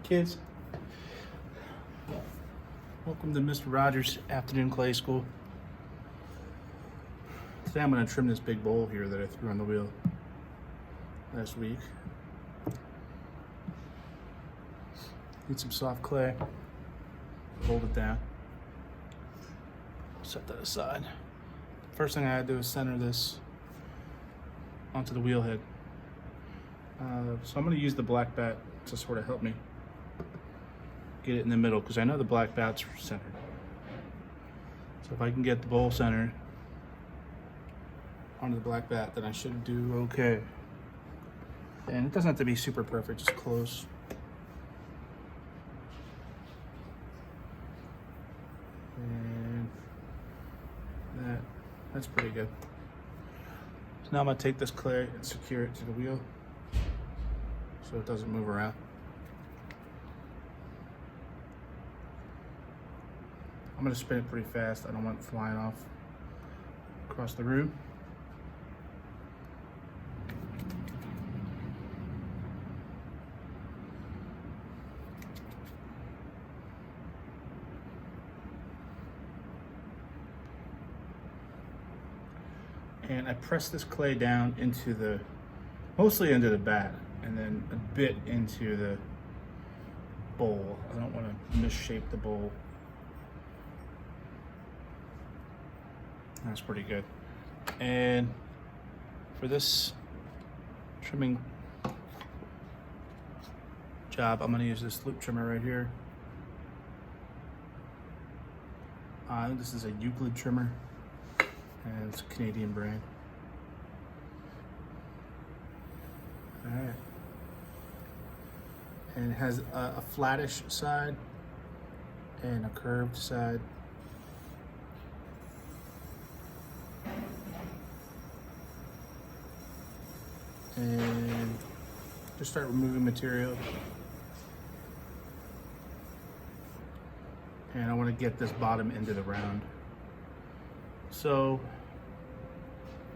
Kids, welcome to Mr. Rogers Afternoon Clay School. Today I'm going to trim this big bowl here that I threw on the wheel last week. Need some soft clay, hold it down, set that aside. First thing I gotta do is center this onto the wheel head. So I'm going to use the black bat to sort of help me get it in the middle, because I know the black bat's centered. So if I can get the bowl centered onto the black bat, then I should do okay. And it doesn't have to be super perfect, just close. And that's pretty good. So now I'm going to take this clay and secure it to the wheel so it doesn't move around. I'm going to spin it pretty fast. I don't want it flying off across the room. And I press this clay down into mostly into the bat, and then a bit into the bowl. I don't want to misshape the bowl. That's pretty good. And for this trimming job, I'm going to use this loop trimmer right here. This is a Euclid trimmer, and it's a Canadian brand. All right. And it has a flattish side and a curved side. And just start removing material. And I want to get this bottom end of the round. So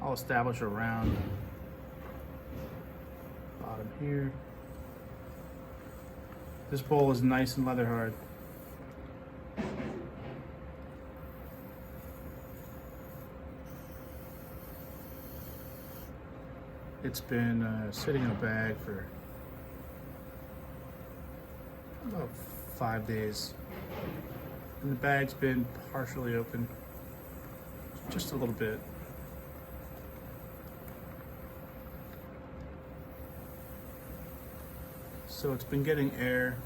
I'll establish a round bottom here. This bowl is nice and leather hard. It's been sitting in a bag for about 5 days. And the bag's been partially open, just a little bit. So it's been getting air.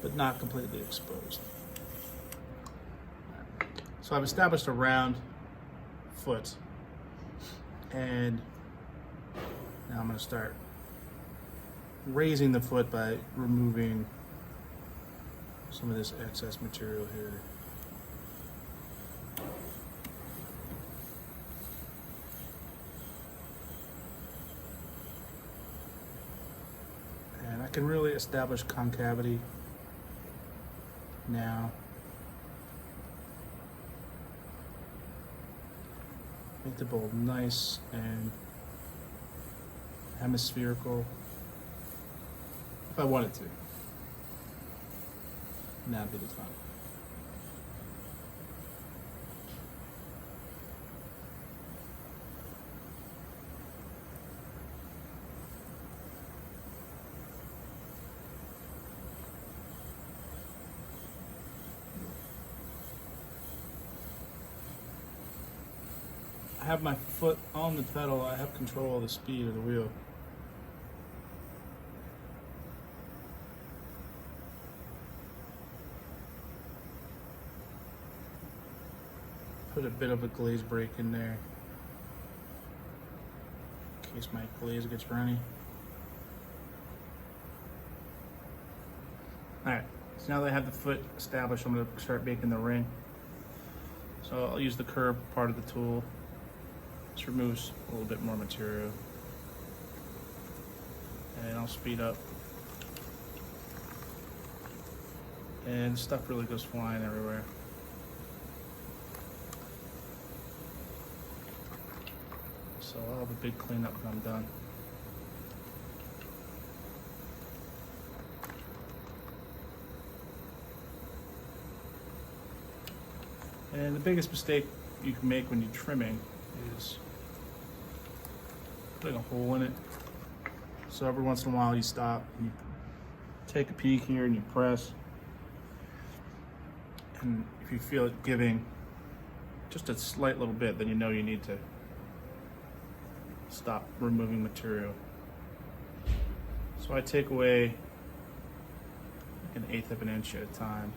But not completely exposed. So I've established a round foot, and now I'm going to start raising the foot by removing some of this excess material here. And I can really establish concavity now. Make the bowl nice and hemispherical if I wanted to. Now'd be the time. I have my foot on the pedal. I have control of the speed of the wheel. Put a bit of a glaze break in there in case my glaze gets runny. Alright, so now that I have the foot established, I'm going to start making the ring. So I'll use the curved part of the tool. This removes a little bit more material. And I'll speed up. And stuff really goes flying everywhere. So I'll have a big cleanup when I'm done. And the biggest mistake you can make when you're trimming is putting a hole in it. So every once in a while you stop, and you take a peek here and you press. And if you feel it giving just a slight little bit, then you know you need to stop removing material. So I take away like 1/8 of an inch at a time.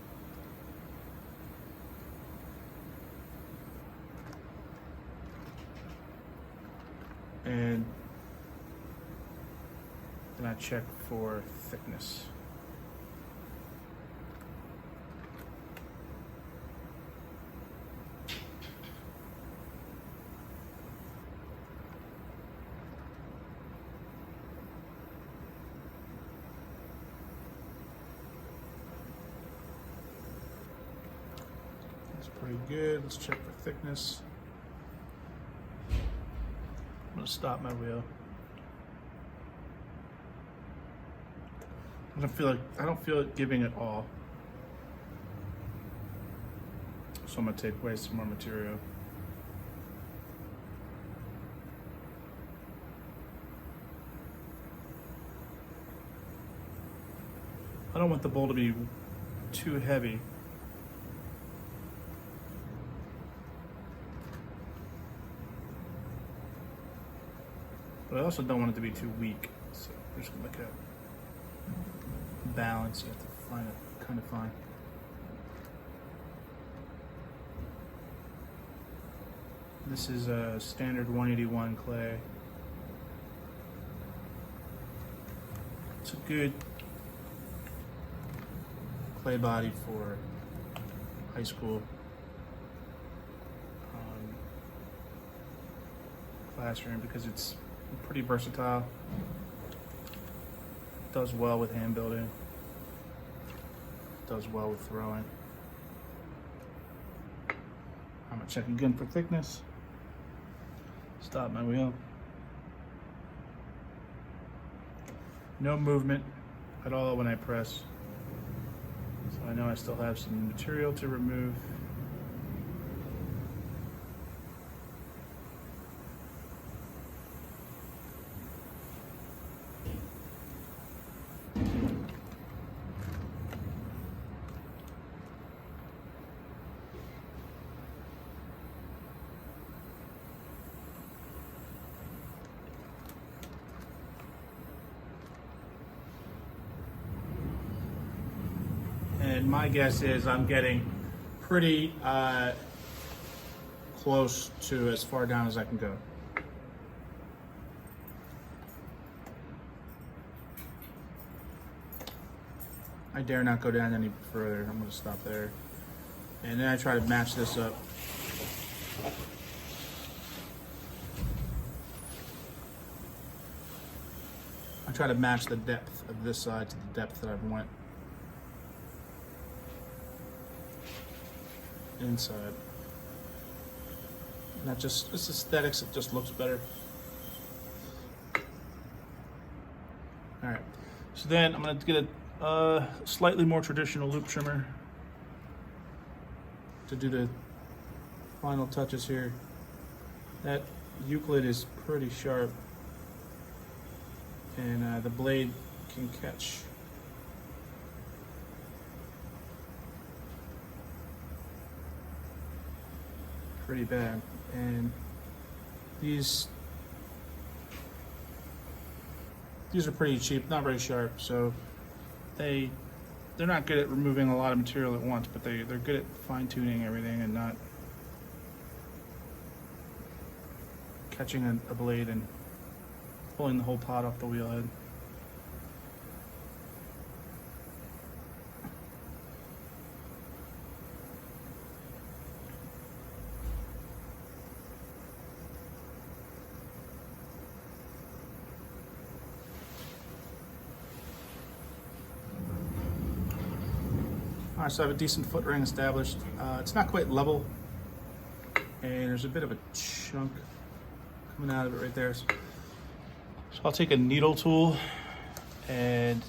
And then I check for thickness. That's pretty good. Let's check for thickness. I'm gonna stop my wheel. I don't feel it giving at all. So I'm gonna take away some more material. I don't want the bowl to be too heavy. But I also don't want it to be too weak. So there's like a balance you have to find it kind of fine. This is a standard 181 clay. It's a good clay body for high school classroom because it's pretty versatile. Does well with hand building. Does well with throwing. I'm gonna check again for thickness. Stop my wheel. No movement at all when I press. So I know I still have some material to remove. And my guess is I'm getting pretty close to as far down as I can go. I dare not go down any further. I'm going to stop there. And then I try to match this up. I try to match the depth of this side to the depth that I want inside. Not just, it's aesthetics, it just looks better. All right, so then I'm gonna get a slightly more traditional loop trimmer to do the final touches here. That Euclid is pretty sharp, and the blade can catch pretty bad. And these are pretty cheap, not very sharp, so they're not good at removing a lot of material at once, but they're good at fine-tuning everything and not catching a blade and pulling the whole pot off the wheel head. All right, so I have a decent foot ring established. It's not quite level, and there's a bit of a chunk coming out of it right there. So I'll take a needle tool and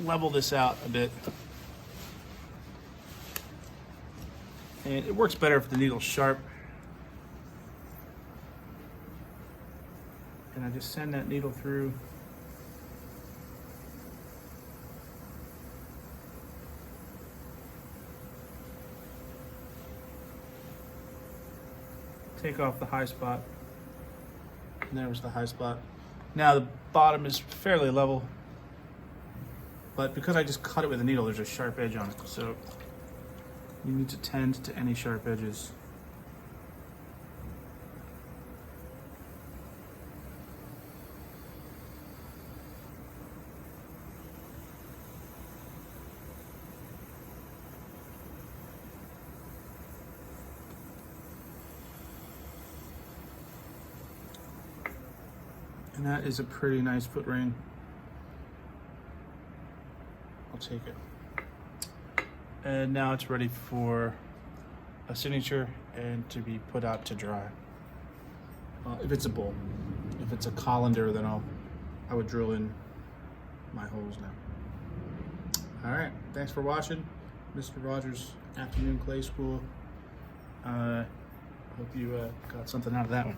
level this out a bit. And it works better if the needle's sharp. And I just send that needle through. Take off the high spot. And there was the high spot. Now the bottom is fairly level, but because I just cut it with a needle, there's a sharp edge on it. So you need to tend to any sharp edges. And that is a pretty nice foot ring. I'll take it. And now it's ready for a signature and to be put out to dry. If it's a bowl. If it's a colander, then I would drill in my holes now. All right, thanks for watching Mr. Rogers' Afternoon Clay School. Hope you got something out of that one.